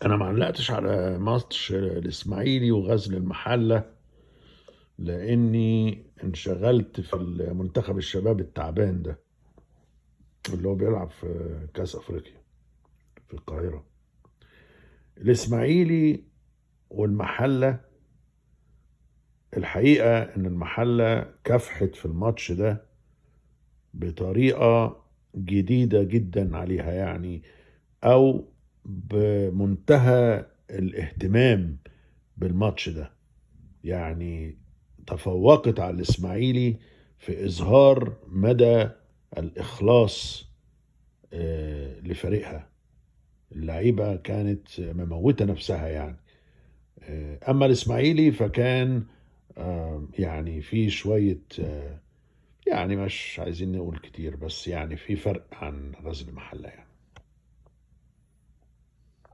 انا ما علقتش على ماتش الاسماعيلي وغزل المحله، لاني انشغلت في المنتخب الشباب التعبان ده اللي هو بيلعب في كاس افريقيا في القاهره. الاسماعيلي والمحله، الحقيقه ان المحله كافحت في الماتش ده بطريقه جديده جدا عليها، يعني او بمنتهى الاهتمام بالماتش ده. يعني تفوقت على الإسماعيلي في إظهار مدى الإخلاص لفريقها. اللعيبة كانت مموتة نفسها يعني. أما الإسماعيلي فكان يعني في شوية يعني مش عايزين نقول كتير، بس يعني في فرق عن غزل المحلة يعني.